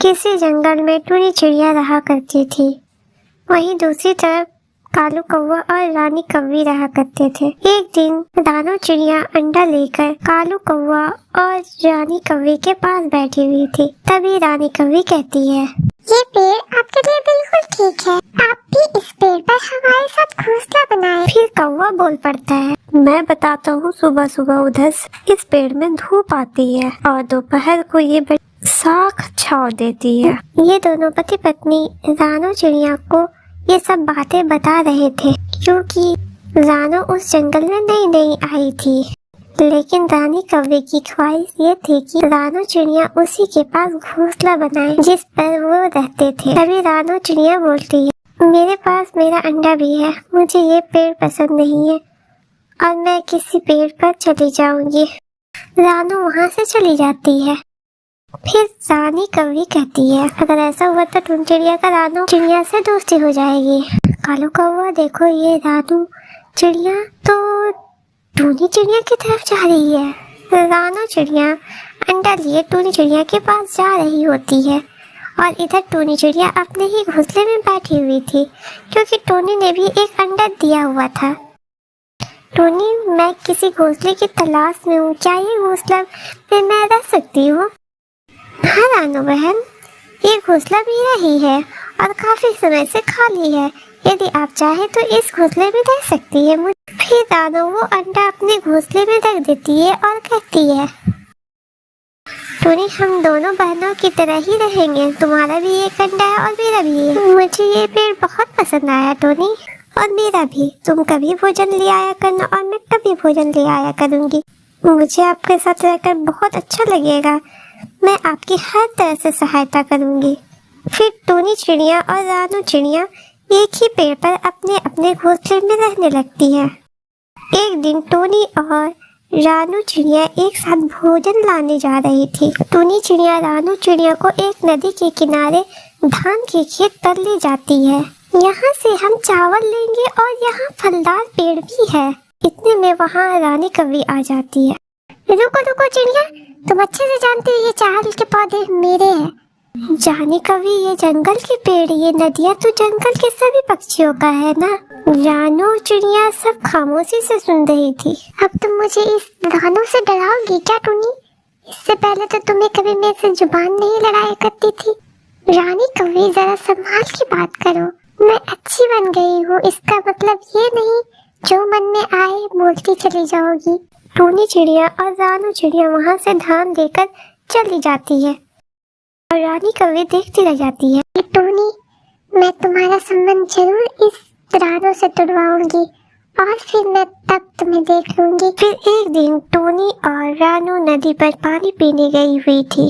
किसी जंगल में टूनी चिड़िया रहा करती थी। वहीं दूसरी तरफ कालू कौवा और रानी कौवी रहा करते थे। एक दिन रानू चिड़िया अंडा लेकर कालू कौवा और रानी कौवी के पास बैठी हुई थी। तभी रानी कौवी कहती है, ये पेड़ आपके लिए बिल्कुल ठीक है, आप भी इस पेड़ पर हमारे साथ घोंसला बनाएं। फिर कौवा बोल पड़ता है, मैं बताता हूँ, सुबह सुबह उधर इस पेड़ में धूप आती है और दोपहर को ये साख छाव देती है। ये दोनों पति पत्नी रानू चिड़िया को ये सब बातें बता रहे थे, क्योंकि रानू उस जंगल में नई नई आई थी। लेकिन रानी कौवे की ख्वाहिश ये थी कि रानू चिड़िया उसी के पास घोंसला बनाए जिस पर वो रहते थे। तभी रानू चिड़िया बोलती है, मेरे पास मेरा अंडा भी है, मुझे ये पेड़ पसंद नहीं है और मैं किसी पेड़ पर चली जाऊंगी। रानू वहाँ से चली जाती है। फिर रानी कौवी कहती है, अगर ऐसा हुआ तो टूनी चिड़िया का रानू चिड़िया से दोस्ती हो जाएगी। कालू कौवा, देखो ये रानू चिड़िया तो टूनी चिड़िया की तरफ जा रही है। रानू चिड़िया अंडा लिए टूनी चिड़िया के पास जा रही होती है और इधर टूनी चिड़िया अपने ही घोंसले में बैठी हुई थी, क्योंकि टूनी ने भी एक अंडा दिया हुआ था। टूनी, मैं किसी घोंसले की तलाश में हूँ, क्या ये घोंसला में मैं रह सकती हूँ? हाँ रानू बहन, ये घोंसला मेरा ही है और काफी समय से खाली है। यदि आप चाहे तो इस घोंसले में रह सकती है। फिर रानू वो अंडा अपने घोंसले में रख देती है और कहती है, टूनी, हम दोनों बहनों की तरह ही रहेंगे, तुम्हारा भी एक अंडा है और मेरा भी है। मुझे ये पेड़ बहुत पसंद आया टूनी, और मेरा भी। तुम कभी भोजन ले आया करना और मैं कभी भोजन ले आया करूंगी। मुझे आपके साथ रहकर बहुत अच्छा लगेगा, मैं आपकी हर तरह से सहायता करूंगी। फिर टूनी चिड़िया और रानू चिड़िया एक ही पेड़ पर अपने अपने घोंसले में रहने लगती है। एक दिन टूनी और रानू चिड़िया एक साथ भोजन लाने जा रही थी। टूनी चिड़िया रानू चिड़िया को एक नदी के किनारे धान के खेत पर ले जाती है। यहाँ से हम चावल लेंगे और यहाँ फलदार पेड़ भी है। इतने में वहाँ रानी कौवी आ जाती है। रुको रुको चिड़िया, तुम अच्छे से जानती हो ये चावल के पौधे मेरे हैं। रानी कौवी, ये जंगल के पेड़, ये नदियाँ तो जंगल के सभी पक्षियों का है ना। रानू चिड़िया सब खामोशी से सुन रही थी। अब तुम मुझे इस रानू से डराओगी क्या टूनी? इससे पहले तो तुम्हें कभी मेरे से जुबान नहीं लड़ाया करती थी। रानी कौवी, जरा संभाल की बात करो। मैं अच्छी बन गई हूँ, इसका मतलब ये नहीं जो मन में आए बोलती चली जाओगी। टूनी चिड़िया और रानू चिड़िया वहाँ से धान लेकर चली जाती है और रानी कौवी देखती रह जाती है। टूनी, मैं तुम्हारा संबंध जरूर इस रानू से तुड़वाऊंगी और फिर मैं तब तुम्हें देख लूंगी। फिर एक दिन टूनी और रानू नदी पर पानी पीने गई हुई थी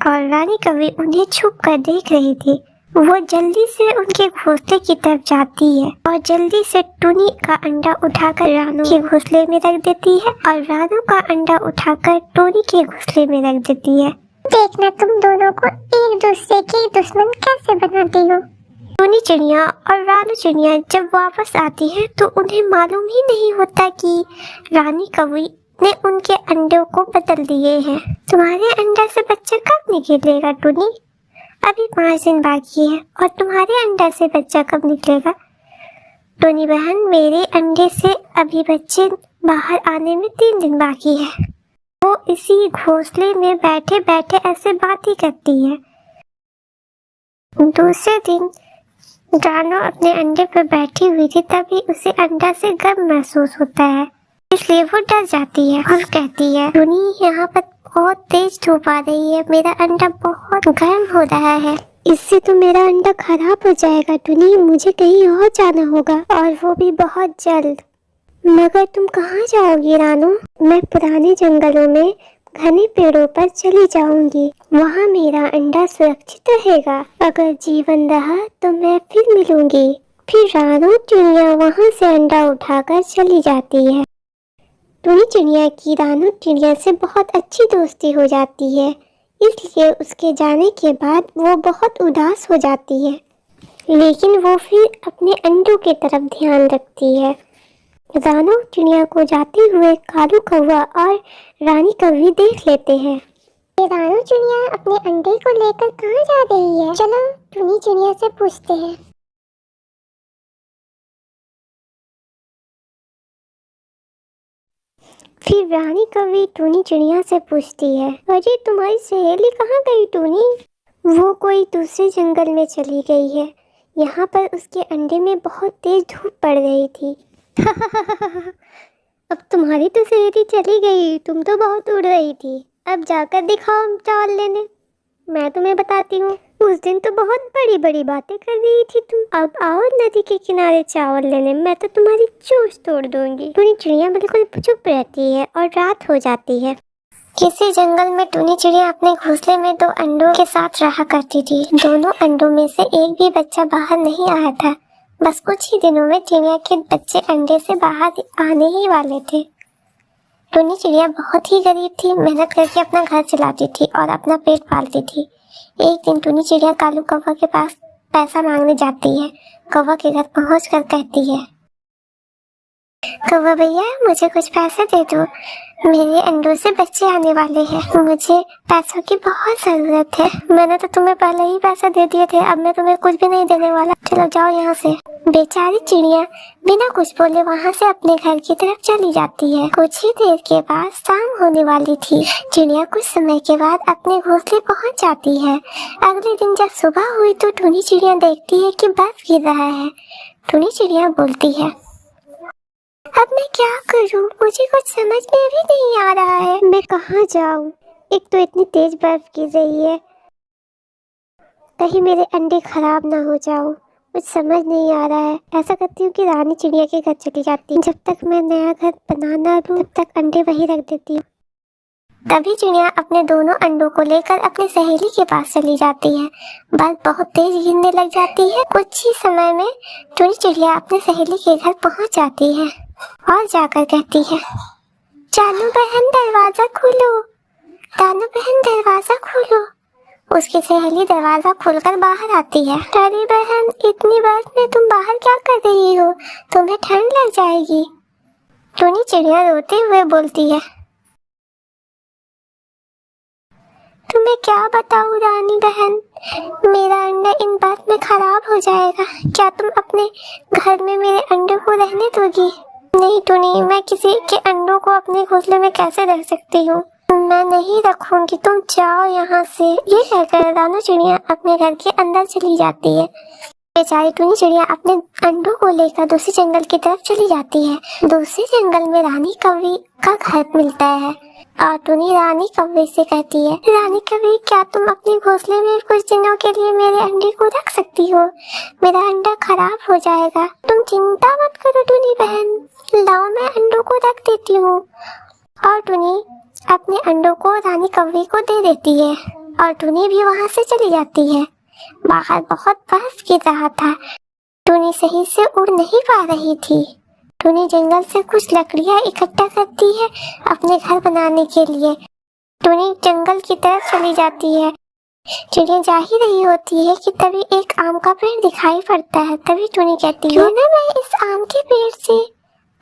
और रानी कौवी उन्हें छुप कर देख रही थी। वो जल्दी से उनके घोंसले की तरफ जाती है और जल्दी से टूनी का अंडा उठाकर रानू के घोंसले में रख देती है और रानू का अंडा उठाकर टूनी के घोंसले में रख देती है। देखना तुम दोनों को एक दूसरे के दुश्मन कैसे बनाती हो। टूनी चिड़िया और रानू चिड़िया जब वापस आती है तो उन्हें मालूम ही नहीं होता कि रानी कौवी ने उनके अंडों को बदल दिए हैं। तुम्हारे अंडा से बच्चा कब निकलेगा टूनी? अभी 5 दिन बाकी है। और तुम्हारे अंडा से बच्चा कब निकलेगा? टूनी बहन, मेरे अंडे से अभी बच्चे बाहर आने में 3 दिन बाकी है। वो इसी घोंसले में बैठे बैठे ऐसे बातें करती है। दूसरे दिन रानू अपने अंडे पर बैठी हुई थी, तभी उसे अंडा से गर्म महसूस होता है, इसलिए वो डर जाती है और कहती है, टूनी, यहाँ पर बहुत तेज धूप आ रही है, मेरा अंडा बहुत गर्म हो रहा है, इससे तो मेरा अंडा खराब हो जाएगा। टूनी, मुझे कहीं और जाना होगा और वो भी बहुत जल्द। मगर तुम कहाँ जाओगी रानू? मैं पुराने जंगलों में घने पेड़ों पर चली जाऊंगी, वहाँ मेरा अंडा सुरक्षित रहेगा। अगर जीवन रहा तो मैं फिर मिलूंगी। फिर रानू चिड़िया वहाँ से अंडा उठाकर चली जाती है। टूनी चिड़िया की रानू चिड़िया से बहुत अच्छी दोस्ती हो जाती है, इसलिए उसके जाने के बाद वो बहुत उदास हो जाती है, लेकिन वो फिर अपने अंडों की तरफ ध्यान रखती है। रानू चिड़िया को जाते हुए कालू कौवा और रानी कौवी देख लेते हैं। रानू चिड़िया अपने अंडे को लेकर कहाँ जा रही है? चलो टुनी चिड़िया से पूछते हैं। फिर रानी कौवी टूनी चिड़िया से पूछती है, अरे तुम्हारी सहेली कहाँ गई टूनी? वो कोई दूसरे जंगल में चली गई है। यहाँ पर उसके अंडे में बहुत तेज धूप पड़ रही थी। अब तुम्हारी तो सहेली चली गई, तुम तो बहुत उड़ रही थी। अब जाकर दिखाओ चावल लेने, मैं तुम्हें बताती हूँ। उस दिन तो बहुत बड़ी बड़ी बातें कर रही थी तुम। अब आओ नदी के किनारे चावल लेने, मैं तो तुम्हारी चोंच तोड़ दूंगी। टूनी चिड़िया बिल्कुल चुप रहती है और रात हो जाती है। किसी जंगल में टुनी चिड़िया अपने घोंसले में 2 अंडों के साथ रहा करती थी। दोनों अंडों में से एक भी बच्चा बाहर नहीं आया था। बस कुछ ही दिनों में चिड़िया के बच्चे अंडे से बाहर आने ही वाले थे। टुनी चिड़िया बहुत ही गरीब थी, मेहनत करके अपना घर चलाती थी और अपना पेट पालती थी। एक दिन टुनी चिड़िया कालू कौवा के पास पैसा मांगने जाती है। कौवा के घर पहुंचकर कहती है, कौवा भैया मुझे कुछ पैसे दे दो, मेरे अंडों से बच्चे आने वाले हैं, मुझे पैसों की बहुत जरूरत है। मैंने तो तुम्हें पहले ही पैसे दे दिए थे, अब मैं तुम्हें कुछ भी नहीं देने वाला, चलो जाओ यहाँ से। बेचारी चिड़िया बिना कुछ बोले वहाँ से अपने घर की तरफ चली जाती है। कुछ ही देर के बाद शाम होने वाली थी। चिड़िया कुछ समय के बाद अपने घोंसले पहुँच जाती है। अगले दिन जब सुबह हुई तो टुनी चिड़िया देखती है कि बर्फ गिर रहा है। टुनी चिड़िया बोलती है, अब मैं क्या करूं? मुझे कुछ समझ में भी नहीं आ रहा है। मैं कहाँ जाऊँ? एक तो इतनी तेज बर्फ गिर रही है, कहीं मेरे अंडे खराब ना हो जाओ, कुछ समझ नहीं आ रहा है। ऐसा करती हूँ कि रानी चिड़िया के घर चली जाती हूँ। जब तक मैं नया घर बनाना लूँ तब तक अंडे वहीं रख देती हूँ। तभी चिड़िया अपने दोनों अंडों को लेकर अपनी सहेली के पास चली जाती है। बर्फ बहुत तेज गिरने लग जाती है। कुछ ही समय में टुनी चिड़िया अपनी सहेली के घर पहुँच जाती है और जाकर कहती है, जानू बहन दरवाजा खोलो, जानू बहन दरवाजा खोलो। उसकी सहेली दरवाजा खोलकर बाहर आती है। अरे बहन, इतनी बर्फ में तुम बाहर क्या कर रही हो? तुम्हें ठंड लग जाएगी। टुनी चिड़िया रोते हुए बोलती है, तुम्हें क्या बताऊं रानी बहन, मेरा अंडा इन बर्फ में खराब हो जाएगा। क्या तुम अपने घर में मेरे अंडे को रहने दोगी? नहीं टुनी, मैं किसी के अंडों को अपने घोंसले में कैसे रख सकती हूँ? मैं नहीं रखूंगी, तुम जाओ यहाँ से। ये कहकर रानी चिड़िया अपने घर के अंदर चली जाती है। बेचारी टुनी चिड़िया अपने अंडों को लेकर दूसरे जंगल की तरफ चली जाती है। दूसरे जंगल में रानी कौवी का घर मिलता है और टुनी रानी कौवी से कहती है, रानी कौवी, क्या तुम अपने घोंसले में कुछ दिनों के लिए मेरे अंडे को रख सकती हो? मेरा अंडा खराब हो जाएगा। तुम चिंता मत करो टुनी बहन, लाओ मैं अंडों को रख देती हूँ। और टुनी अपने अंडों को रानी कौवी को दे देती है और टुनी भी वहाँ से चली जाती है। बाहर बहुत बर्फ गिर रहा था। टुनी सही से उड़ नहीं पा रही थी। टुनी जंगल से कुछ लकड़ियाँ इकट्ठा करती है अपने घर बनाने के लिए। टुनी जंगल की तरफ चली जाती है। चिड़िया जा ही रही होती है कि तभी एक आम का पेड़ दिखाई पड़ता है। तभी टुनी कहती है, ना मैं इस आम के पेड़ से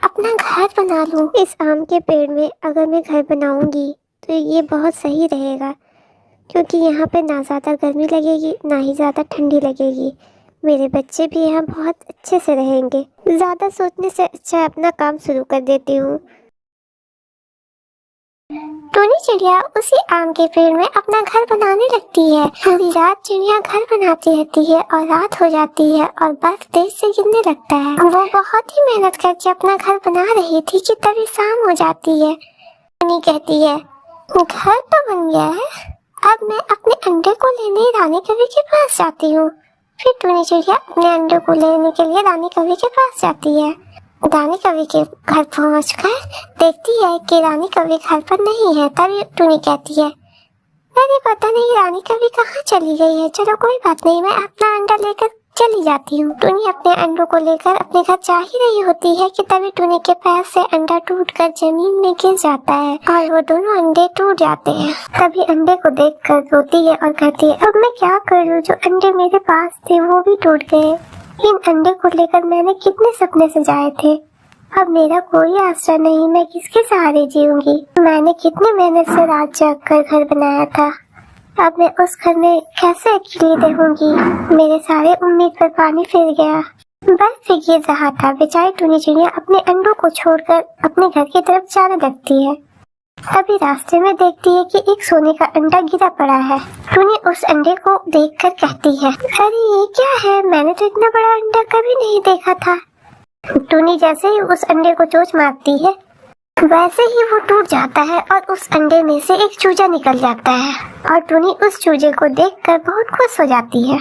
अपना घर बना लूं। इस आम के पेड़ में अगर मैं घर बनाऊंगी तो ये बहुत सही रहेगा, क्योंकि यहाँ पे ना ज़्यादा गर्मी लगेगी ना ही ज़्यादा ठंडी लगेगी। मेरे बच्चे भी यहाँ बहुत अच्छे से रहेंगे। ज़्यादा सोचने से अच्छा अपना काम शुरू कर देती हूँ। टुनी चिड़िया उसी आम के पेड़ में अपना घर बनाने लगती है। पूरी रात चिड़िया घर बनाती रहती है और रात हो जाती है और बर्फ तेज से गिरने लगता है। वो बहुत ही मेहनत करके अपना घर बना रही थी कि तभी शाम हो जाती है। टुनी कहती है, घर तो बन गया है, अब मैं अपने अंडे को लेने रानी कौवी के पास जाती हूँ। फिर टुनी चिड़िया अपने अंडे को लेने के लिए रानी कौवी के पास जाती है। रानी कौवी के घर पहुंचकर देखती है कि रानी कौवी घर पर नहीं है। तभी टुनी कहती है, अरे पता नहीं रानी कौवी कहाँ चली गई है। चलो कोई बात नहीं, मैं अपना अंडा लेकर चली जाती हूँ। टुनी अपने अंडों को लेकर अपने घर जा ही रही होती है कि तभी टुनी के पैर से अंडा टूटकर जमीन में गिर जाता है और वो दोनों अंडे टूट जाते हैं। तभी अंडे को देखकर रोती है और कहती है, अब मैं क्या करूँ, जो अंडे मेरे पास थे वो भी टूट गए। इन अंडे को लेकर मैंने कितने सपने सजाए थे, अब मेरा कोई आसरा नहीं, मैं किसके सहारे जीऊंगी। मैंने कितने मेहनत से रात जाग कर घर बनाया था, अब मैं उस घर में कैसे अकेली रहूंगी। मेरे सारे उम्मीद पर पानी फिर गया। बस फिर रहा था, बेचारी टूनी चिड़िया अपने अंडों को छोड़कर अपने घर की तरफ जाने लगती है। तभी रास्ते में देखती है कि एक सोने का अंडा गिरा पड़ा है। टूनी उस अंडे को देखकर कहती है, अरे ये क्या है, मैंने तो इतना बड़ा अंडा कभी नहीं देखा था। टूनी जैसे ही उस अंडे को चोंच मारती है वैसे ही वो टूट जाता है और उस अंडे में से एक चूजा निकल जाता है और टूनी उस चूजे को देखकर बहुत खुश हो जाती है।